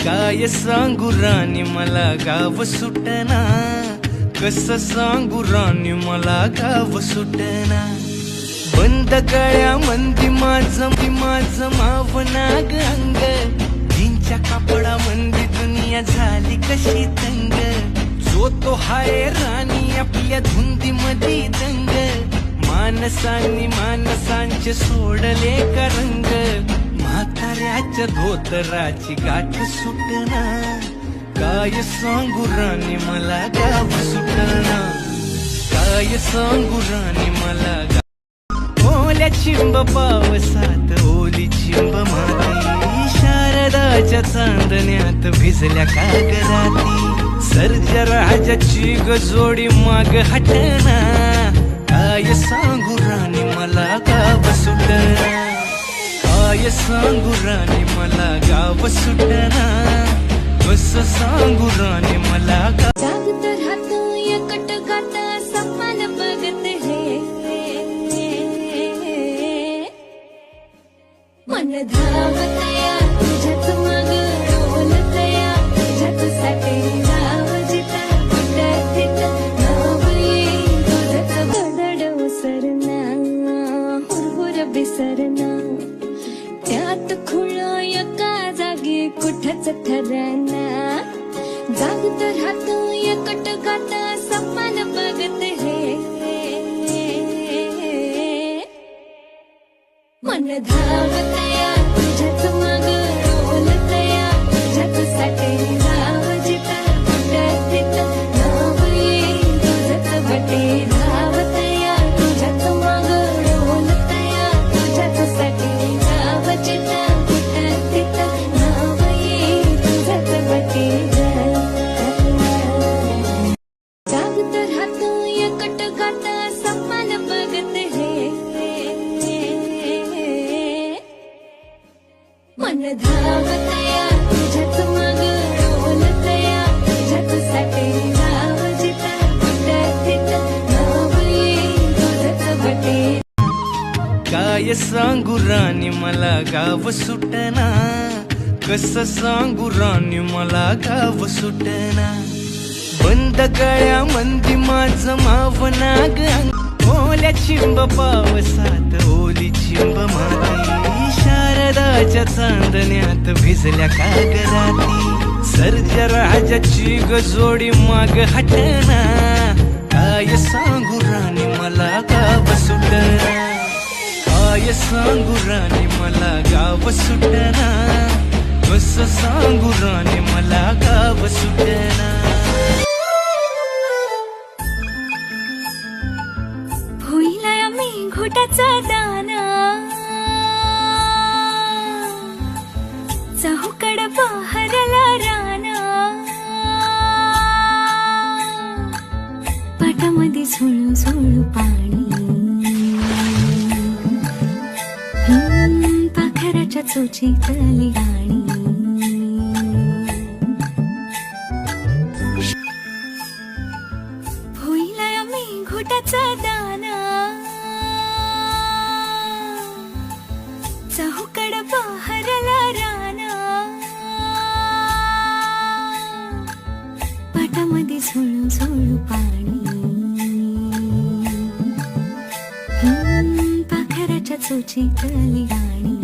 काय सांगू राणी मला गाव सुटना, कसं सांगू राणी मला गाव सुटना. बंद गळ्या मंदी माझं मावनाग अंग, जीनच्या कापडा मंदी दुनिया झाली कशी तंग. जो तो हाय राणी आपल्या धुंदी मधी दंग, माणसांचे सोडले का रंग. म्हाताऱ्याच्या धोतराची गाठ सुटना, काय सांगू राणी मला गाव सुटना. काय सांगू राणी मला ओल्या चिंब पावसात ओली चिंब माती, शारदाच्या चांदण्यात भिजल्या कागदाती. सर्जराजाची गजोडी माग हटना, काय सांगू राणी मला गाव सुटना. काय सांगू राणी मला गाव सुटना, कसं सांगू राणी मला गाव. जागत राहतो एकट गात सपन बघत हे, मन धावतया तुझ्याच मग डोलतया, तुझ्याच साठी गाव जिता कुठं तिथं नाव येईल तुझंच. गडड उसरना हुरहुर बिसरना, त्यात खुळ एका जागी कुठंच ठरना. जागत राहतो एकट गात सपन बघत हे, मन धावतया तुझ्याच मग डोलतया, तुझ्याच साठी गाव जिता कुठं तिथं नाव येईल तुझंच बटे. धावतया तुझ्याच मग डोलतया, तुझ्याच साठी गाव जिता कुठं तिथं नाव येईल तुझंच बटे. जागत राहतो एकट गात सपन बघत हे, मन धावतया तुझ्याच मग डोलतया, तुझ्याच साठी गाव जिता कुठं तिथं नाव येईल तुझंच बटे. काय सांगू राणी मला गाव सुटना, कसं सांगू राणी मला गाव सुटना. बंद गळ्या मंदी माझं मावनाग अंग, ओल्या चिंब पावसात ओली चिंब माती, शारदाच्या चांदण्यात भिजल्या कागदाती. सर्जराजाची गजोडी माग हटना, काय सांगू राणी मला गाव सुटना. काय सांगू राणी मला गाव सुटना, कसं सांगू राणी मला गाव सुटना. होईला मी घोटाचा दाना, चहूकड बहरला राना. पाटामध्ये झुळू झुळू पाणी, पाखराच्या चोचीतली गाणी. होईला मी घोटाचा दाना, चहूकड बहरला राना. पाटामध्ये झुळू झुळू पाणी, पाखराच्या चोचीतली गाणी.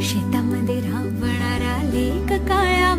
शेतामध्ये राबणारा लेक काळ्या